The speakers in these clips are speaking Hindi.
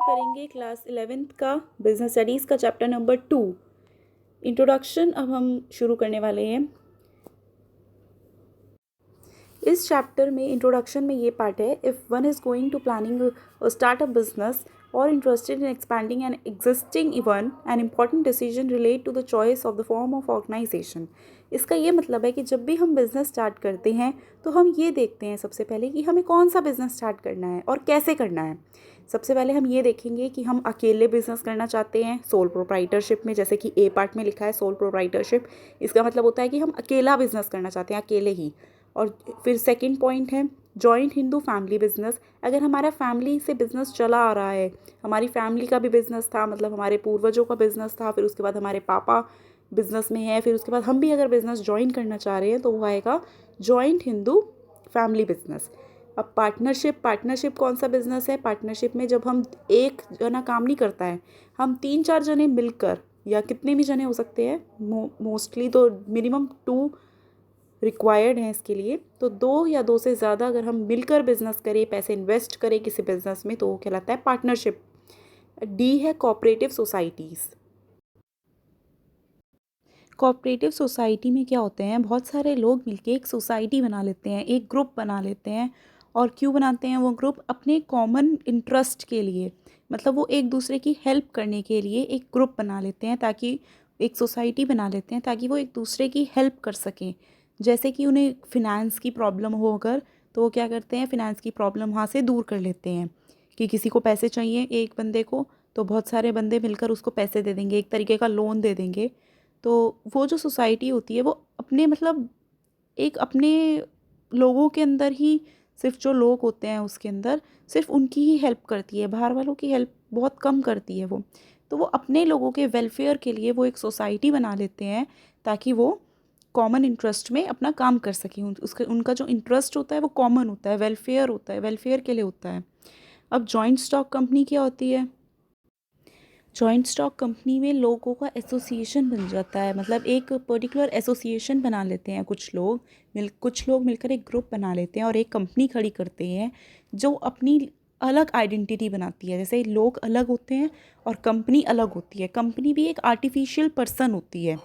करेंगे क्लास 11th का बिजनेस स्टडीज़ का चैप्टर नंबर 2 इंट्रोडक्शन। अब हम शुरू करने वाले हैं। इस चैप्टर में इंट्रोडक्शन में ये पार्ट है, if one is going to planning start a business or interested in expanding an existing one, an important decision relate to the choice of the form of organization। इसका ये मतलब है कि जब भी हम बिज़नेस स्टार्ट करते हैं तो हम ये देखते हैं सबसे पहले कि हमें कौन सा बिज़नेस स्टार्ट करना है और कैसे करना है। सबसे पहले हम ये देखेंगे कि हम अकेले बिज़नेस करना चाहते हैं सोल प्रोप्राइटरशिप में, जैसे कि ए पार्ट में लिखा है सोल प्रोप्राइटरशिप। इसका मतलब होता है कि हम अकेला बिज़नेस करना चाहते हैं, अकेले ही। और फिर सेकंड पॉइंट है जॉइंट हिंदू फैमिली बिजनेस। अगर हमारा फैमिली से बिजनेस चला आ रहा है, हमारी फैमिली का भी बिजनेस था, मतलब हमारे पूर्वजों का बिजनेस था, फिर उसके बाद हमारे पापा बिजनेस में है, फिर उसके बाद हम भी अगर बिजनेस ज्वाइन करना चाह रहे हैं तो वो आएगा जॉइंट हिंदू फैमिली बिजनेस। अब पार्टनरशिप कौन सा बिजनेस है? पार्टनरशिप में जब हम एक जना काम नहीं करता है, हम 3-4 जने मिलकर, या कितने भी जने हो सकते हैं, मोस्टली तो मिनिमम 2 रिक्वायर्ड हैं इसके लिए, तो 2 या 2 से ज़्यादा अगर हम मिलकर बिजनेस करें, पैसे इन्वेस्ट करें किसी बिजनेस में, तो वो कहलाता है पार्टनरशिप। डी है कोऑपरेटिव सोसाइटीज़। कोऑपरेटिव सोसाइटी में क्या होते हैं, बहुत सारे लोग मिलके एक सोसाइटी बना लेते हैं, एक ग्रुप बना लेते हैं। और क्यों बनाते हैं वो ग्रुप? अपने कॉमन इंटरेस्ट के लिए, मतलब वो एक दूसरे की हेल्प करने के लिए एक ग्रुप बना लेते हैं, ताकि एक सोसाइटी बना लेते हैं ताकि वो एक दूसरे की हेल्प कर सकें। जैसे कि उन्हें फिनेंस की प्रॉब्लम हो अगर, तो वो क्या करते हैं, फिनेंस की प्रॉब्लम वहाँ से दूर कर लेते हैं। कि किसी को पैसे चाहिए एक बंदे को, तो बहुत सारे बंदे मिलकर उसको पैसे दे देंगे, एक तरीके का लोन दे देंगे। तो वो जो सोसाइटी होती है वो अपने, मतलब एक अपने लोगों के अंदर ही, सिर्फ जो लोग होते हैं उसके अंदर सिर्फ उनकी ही हेल्प करती है, बाहर वालों की हेल्प बहुत कम करती है वो। तो वो अपने लोगों के वेलफेयर के लिए वो एक सोसाइटी बना लेते हैं, ताकि वो कॉमन इंटरेस्ट में अपना काम कर सकें। उसका उनका जो इंटरेस्ट होता है वो कॉमन होता है, वेलफेयर होता है, वेलफेयर के लिए होता है। अब जॉइंट स्टॉक कंपनी क्या होती है? जॉइंट स्टॉक कंपनी में लोगों का एसोसिएशन बन जाता है, मतलब एक पर्टिकुलर एसोसिएशन बना लेते हैं कुछ लोग मिलकर एक ग्रुप बना लेते हैं और एक कंपनी खड़ी करते हैं जो अपनी अलग आइडेंटिटी बनाती है। जैसे लोग अलग होते हैं और कंपनी अलग होती है। कंपनी भी एक आर्टिफिशियल पर्सन होती है,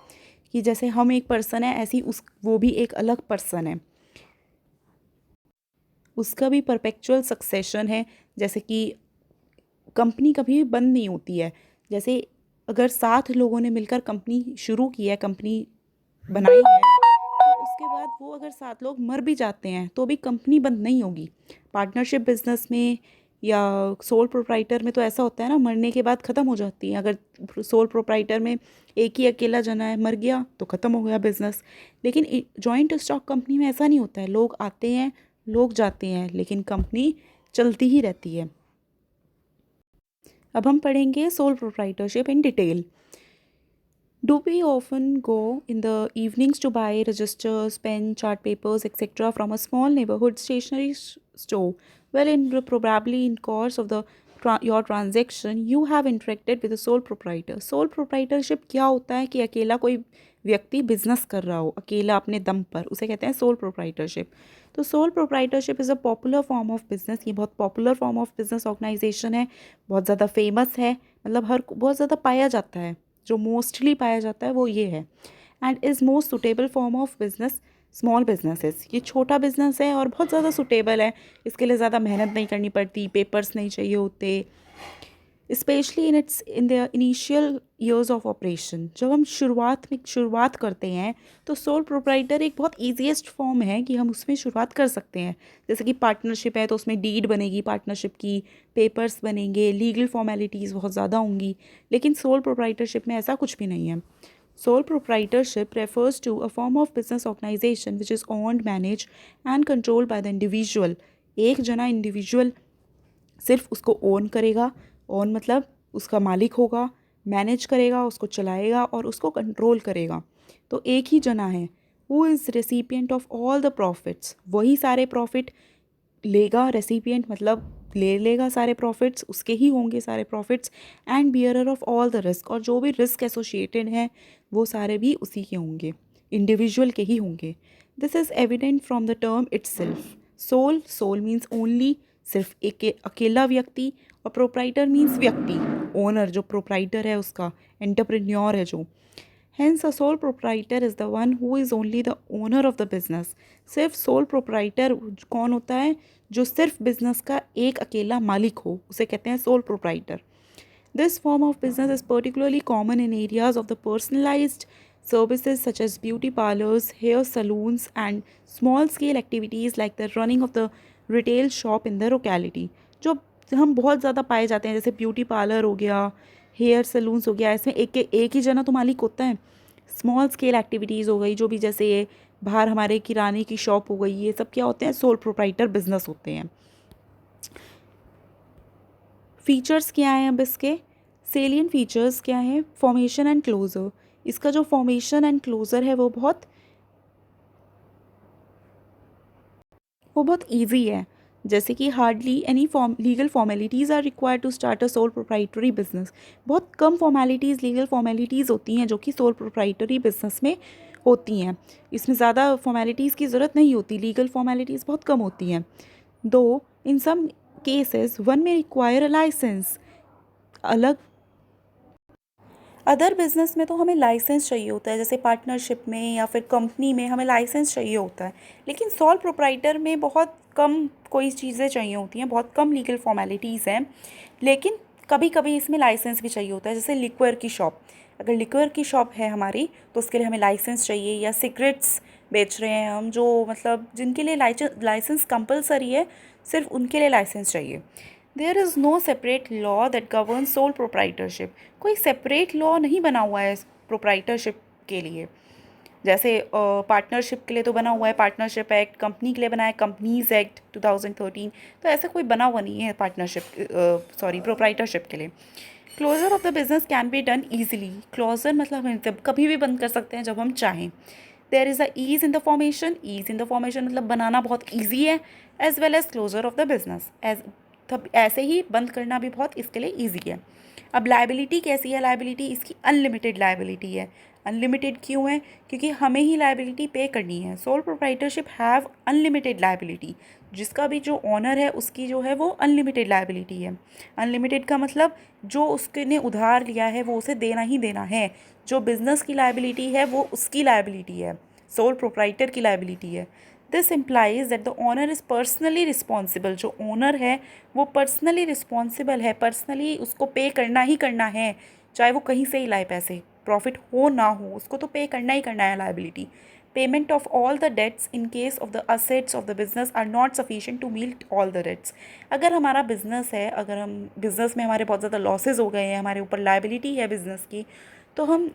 कि जैसे हम एक पर्सन है, ऐसी वो भी एक अलग पर्सन है, उसका भी परपेचुअल सक्सेशन है। जैसे कि कंपनी कभी बंद नहीं होती है। जैसे अगर 7 लोगों ने मिलकर कंपनी शुरू की है, कंपनी बनाई है, तो उसके बाद वो अगर 7 लोग मर भी जाते हैं तो भी कंपनी बंद नहीं होगी। पार्टनरशिप बिजनेस में या सोल प्रोप्राइटर में तो ऐसा होता है ना, मरने के बाद ख़त्म हो जाती है। अगर सोल प्रोप्राइटर में एक ही अकेला जना है, मर गया तो ख़त्म हो गया बिजनेस। लेकिन जॉइंट स्टॉक कंपनी में ऐसा नहीं होता है, लोग आते हैं लोग जाते हैं, लेकिन कंपनी चलती ही रहती है। अब हम पढ़ेंगे sole proprietorship in detail. Do we often go in the evenings to buy registers, pen, chart papers, etc. from a small neighborhood stationery store? Well, probably in course of your transaction, you have interacted with a sole proprietor. Sole proprietorship क्या होता है? कि अकेला कोई व्यक्ति बिजनेस कर रहा हो, अकेला अपने दम पर, उसे कहते हैं सोल प्रोप्राइटरशिप। तो sole proprietorship is a popular form of business. ये बहुत popular form of business organisation है, बहुत ज़्यादा फेमस है, मतलब बहुत ज़्यादा पाया जाता है। जो मोस्टली पाया जाता है वो ये है। And is most suitable form of business small businesses. ये छोटा बिजनेस है और बहुत ज़्यादा सुटेबल है, इसके लिए ज़्यादा मेहनत नहीं करनी पड़ती, पेपर्स नहीं चाहिए होते, specially in the initial years of operation. जब हम शुरुआत करते हैं तो सोल प्रोप्राइटर एक बहुत ईजीएस्ट फॉर्म है कि हम उसमें शुरुआत कर सकते हैं। जैसे कि पार्टनरशिप है तो उसमें डीड बनेगी पार्टनरशिप की, पेपर्स बनेंगे, लीगल फॉर्मेलिटीज़ बहुत ज़्यादा होंगी। लेकिन सोल प्रोप्राइटरशिप में ऐसा कुछ भी नहीं है। Sole proprietorship refers to a form of business organization which is owned, managed and controlled by the individual। एक जना इंडिविजुअल सिर्फ उसको ओन करेगा, ओन मतलब उसका मालिक होगा, मैनेज करेगा, उसको चलाएगा और उसको कंट्रोल करेगा। तो एक ही जना है। Who is recipient of all the profits, वही सारे प्रॉफिट लेगा, रेसिपिएंट मतलब ले लेगा सारे प्रॉफिट्स, उसके ही होंगे सारे profits. And bearer of all the risk, और जो भी रिस्क एसोसिएटेड हैं वो सारे भी उसी के होंगे, इंडिविजुअल के ही होंगे। This is evident from the term itself. Sole means only, सिर्फ एक अकेला व्यक्ति, और प्रोप्राइटर मीन्स व्यक्ति, ओनर जो प्रोप्राइटर है उसका, एंटरप्रेन्योर है जो। Hence, a sole proprietor is the one who is only the owner of the business. सिर्फ sole proprietor कौन होता है? जो सिर्फ बिजनेस का एक अकेला मालिक हो, उसे कहते हैं sole proprietor. This form of business is particularly common in areas of the personalized services such as beauty parlors, hair salons, and small scale activities like the running of the retail shop in the locality. जो हम बहुत ज़्यादा पाए जाते हैं, जैसे ब्यूटी पार्लर हो गया, हेयर सलून्स हो गया, इसमें एक ही जना तो मालिक होता है। स्मॉल स्केल एक्टिविटीज़ हो गई, जो भी जैसे ये बाहर हमारे किराने की शॉप हो गई, ये सब क्या होते हैं? सोल प्रोप्राइटर बिजनेस होते हैं। फीचर्स क्या हैं अब इसके? सेलियन फीचर्स क्या हैं? Formation and closure. इसका जो फॉर्मेशन एंड क्लोजर है वो बहुत ईजी है। जैसे कि hardly any legal formalities are required to start a sole proprietary business. बहुत कम फॉर्मेलिटीज़, लीगल फॉर्मेलिटीज़ होती हैं जो कि सोल प्रोप्राइटरी बिजनेस में होती हैं। इसमें ज़्यादा फॉर्मेलिटीज़ की ज़रूरत नहीं होती, लीगल फॉर्मेलिटीज़ बहुत कम होती हैं। दो इन सम केसेस वन में रिक्वायर अ लाइसेंस। अलग अदर बिजनेस में तो हमें लाइसेंस चाहिए होता है, जैसे पार्टनरशिप में या फिर कंपनी में हमें लाइसेंस चाहिए होता है। लेकिन सोल प्रोप्राइटर में बहुत कम कोई चीज़ें चाहिए होती हैं, बहुत कम लीगल फॉर्मेलिटीज़ हैं। लेकिन कभी कभी इसमें लाइसेंस भी चाहिए होता है, जैसे लिक्वर की शॉप। अगर लिक्वर की शॉप है हमारी तो उसके लिए हमें लाइसेंस चाहिए, या सिगरेट्स बेच रहे हैं हम, जो मतलब जिनके लिए लाइसेंस कंपलसरी है, सिर्फ उनके लिए लाइसेंस चाहिए। There is no separate law that govern sole proprietorship. कोई सेपरेट लॉ नहीं बना हुआ है प्रोप्राइटरशिप के लिए। जैसे पार्टनरशिप के लिए तो बना हुआ है पार्टनरशिप एक्ट, कंपनी के लिए बना है कंपनीज एक्ट 2013। तो ऐसा कोई बना हुआ नहीं है प्रोप्राइटरशिप के लिए। Closure of the business can be done easily. Closure मतलब हम जब कभी भी बंद कर सकते हैं जब हम चाहें। There is a ease in the formation. Ease in the formation मतलब बनाना बहुत ईजी है, as well as closure of the business. तब ऐसे ही बंद करना भी बहुत इसके लिए ईजी है। अब लाइबिलिटी कैसी है? लाइबिलिटी इसकी अनलिमिटेड लाइबिलिटी है। अनलिमिटेड क्यों है? क्योंकि हमें ही लाइबिलिटी पे करनी है। Sole proprietorship have unlimited liability. जिसका भी जो ऑनर है उसकी जो है वो अनलिमिटेड लाइबिलिटी है। अनलिमिटेड का मतलब जो उसके ने उधार लिया है वो उसे देना ही देना है। जो बिजनेस की लाइबिलिटी है वो उसकी लाइबिलिटी है, सोल प्रोप्राइटर की लाइबिलिटी है। This implies that the owner is personally responsible. जो ओनर है वो पर्सनली रिस्पॉन्सिबल है, पर्सनली उसको पे करना ही करना है, चाहे वो कहीं से ही लाए पैसे, प्रॉफिट हो ना हो, उसको तो पे करना ही करना है liability. Payment of all the debts in case of the assets of the business are not sufficient to meet all the debts. अगर हमारा बिजनेस है, अगर हम बिजनेस में हमारे बहुत ज़्यादा लॉसेज हो गए हैं, हमारे ऊपर लाइबिलिटी है बिजनेस की, तो हम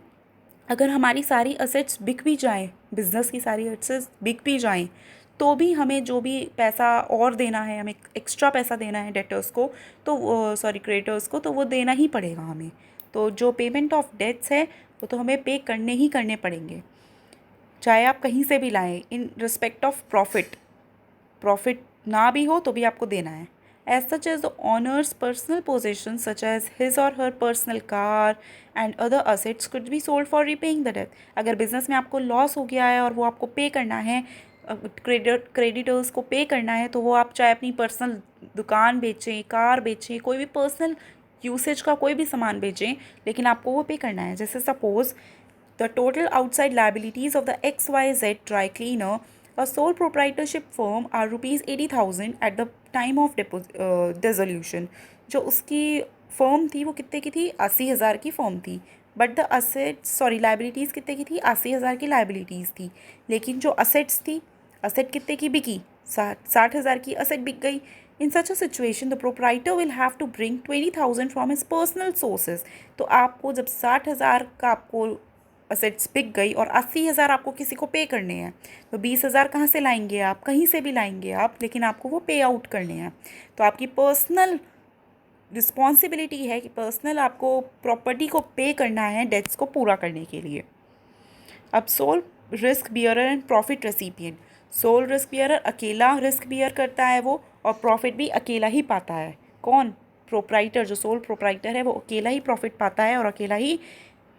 अगर हमारी सारी असेट्स बिक भी जाएँ, बिज़नेस की सारी असेट्स बिक भी जाएँ, तो भी हमें जो भी पैसा और देना है, हमें एक्स्ट्रा पैसा देना है डेटर्स को, तो क्रेडिटर्स को, तो वो देना ही पड़ेगा हमें। तो जो पेमेंट ऑफ डेट्स है वो तो हमें पे करने ही करने पड़ेंगे, चाहे आप कहीं से भी लाएं, in respect of profit. Profit ना भी हो तो भी आपको देना है। As such as the owner's personal possessions such as his or her personal car and other assets could be sold for repaying the debt। अगर बिजनेस में आपको लॉस हो गया है और वो आपको पे करना है, क्रेडिटर्स को पे करना है, तो वो आप चाहे अपनी पर्सनल दुकान बेचें, कार बेचें, कोई भी पर्सनल यूसेज का कोई भी सामान बेचें, लेकिन आपको वो पे करना है। जैसे suppose the total outside liabilities of the XYZ dry cleaner, a sole proprietorship firm, are rupees 80,000 at the time of dissolution। जो उसकी फर्म थी वो कितने की थी? 80,000 की फर्म थी। बट द असेट्स लाइबिलिटीज़ कितने की थी? 80,000 की लाइबिलिटीज़ थी। लेकिन जो असेट्स थी, असेट कितने की बिकी? 60,000 की असेट बिक गई। In such a situation the proprietor will have to bring 20,000 from his personal sources. तो आपको जब 60,000 का आपको असेट्स बिक गई और 80,000 आपको किसी को पे करने हैं, तो 20,000 कहाँ से लाएंगे आप? कहीं से भी लाएंगे आप, लेकिन आपको वो पे आउट करने हैं। तो आपकी पर्सनल रिस्पॉन्सिबिलिटी है कि पर्सनल आपको प्रॉपर्टी को पे करना है डेट्स को पूरा करने के लिए। अब sole risk bearer and profit recipient. Sole risk bearer अकेला रिस्क बियर करता है वो, और प्रॉफिट भी अकेला ही पाता है। कौन? प्रोप्राइटर। जो सोल प्रोप्राइटर है वो अकेला ही प्रॉफिट पाता है और अकेला ही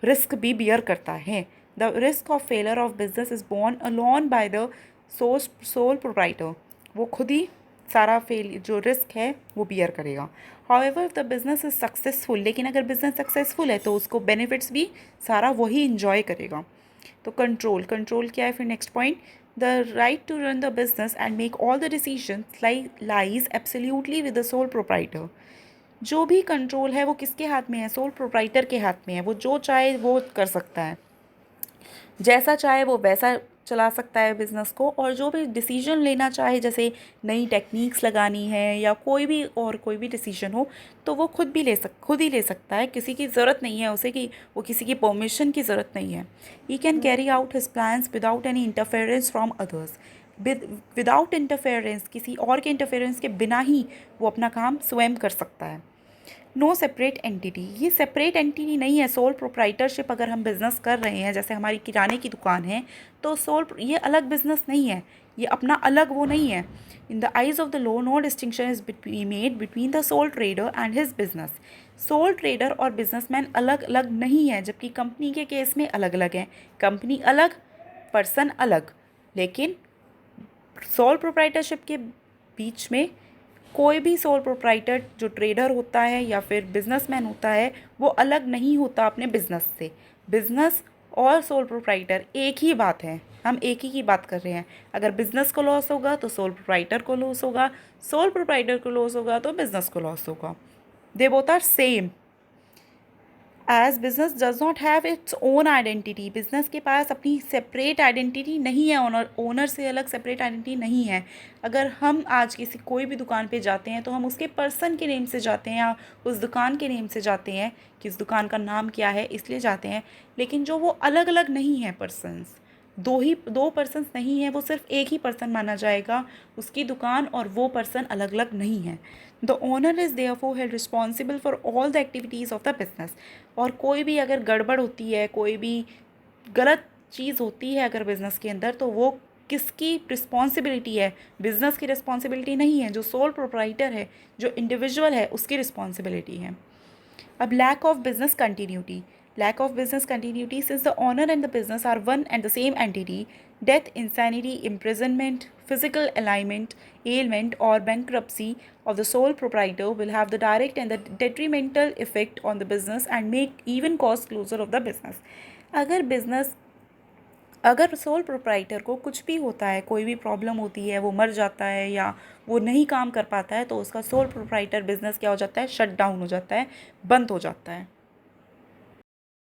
रिस्क भी बियर करता है। The risk of failure of business is borne alone by the sole proprietor. वो खुद ही सारा फेल जो रिस्क है वो बियर करेगा। However if the business is successful, लेकिन अगर बिजनेस सक्सेसफुल है तो उसको बेनिफिट्स भी सारा वही इंजॉय करेगा। तो कंट्रोल, कंट्रोल क्या है फिर next point, the right to run the business and make all the decision lies absolutely with the sole proprietor. जो भी कंट्रोल है वो किसके हाथ में है, सोल प्रोप्राइटर के हाथ में है। वो जो चाहे वो कर सकता है, जैसा चाहे वो वैसा चला सकता है बिज़नेस को, और जो भी डिसीजन लेना चाहे, जैसे नई टेक्निक्स लगानी है या कोई भी डिसीजन हो, तो वो खुद ही ले सकता है। किसी की ज़रूरत नहीं है उसे कि वो किसी की परमिशन की ज़रूरत नहीं है। He can carry out his plans without any interference from others. Without interference, किसी और के इंटरफेरेंस के बिना ही वो अपना काम स्वयं कर सकता है। नो सेपरेट एंटिटी, ये सेपरेट एंटिटी नहीं है। सोल प्रोप्राइटरशिप अगर हम बिज़नेस कर रहे हैं, जैसे हमारी किराने की दुकान है, तो ये अलग बिजनेस नहीं है, ये अपना अलग वो नहीं है। In the eyes of the law no distinction is made between the sole trader and his business. Sole trader और बिजनेसमैन अलग अलग नहीं है, जबकि कंपनी के केस में अलग अलग है। कंपनी अलग, पर्सन अलग, लेकिन सोल प्रोप्राइटरशिप के बीच में कोई भी सोल प्रोप्राइटर जो ट्रेडर होता है या फिर बिजनेसमैन होता है, वो अलग नहीं होता अपने बिजनेस से। बिजनेस और सोल प्रोप्राइटर एक ही बात है, हम एक ही की बात कर रहे हैं। अगर बिजनेस को लॉस होगा तो सोल प्रोप्राइटर को लॉस होगा, सोल प्रोप्राइटर को लॉस होगा तो बिजनेस को लॉस होगा। They both are same. As business does not have its own identity, business के पास अपनी सेपरेट आइडेंटिटी नहीं है, ओनर से अलग सेपरेट आइडेंटिटी नहीं है। अगर हम आज कोई भी दुकान पे जाते हैं तो हम उसके पर्सन के नेम से जाते हैं या उस दुकान के नेम से जाते हैं कि उस दुकान का नाम क्या है इसलिए जाते हैं। लेकिन जो वो अलग अलग नहीं है पर्सनस, दो पर्सन्स नहीं है, वो सिर्फ एक ही पर्सन माना जाएगा। उसकी दुकान और वो पर्सन अलग अलग नहीं है। The owner is therefore held responsible for all the activities of the business. और कोई भी अगर गड़बड़ होती है, कोई भी गलत चीज़ होती है अगर बिज़नेस के अंदर, तो वो किसकी रिस्पॉन्सिबिलिटी है, बिज़नेस की रिस्पॉन्सिबिलिटी नहीं है। जो सोल प्रोप्राइटर है, जो इंडिविजुअल है, उसकी रिस्पॉन्सिबिलिटी है। अब lack of business continuity, lack of business continuity since the owner and the business are one and the same entity. Death, insanity, imprisonment, physical ailment or bankruptcy of the sole proprietor will have the direct and the detrimental effect on the business and may even cause closure of the business. अगर सोल प्रोप्राइटर को कुछ भी होता है, कोई भी प्रॉब्लम होती है, वो मर जाता है या वो नहीं काम कर पाता है, तो उसका सोल प्रोप्राइटर बिजनेस क्या हो जाता है, शट डाउन हो जाता है, बंद हो जाता है।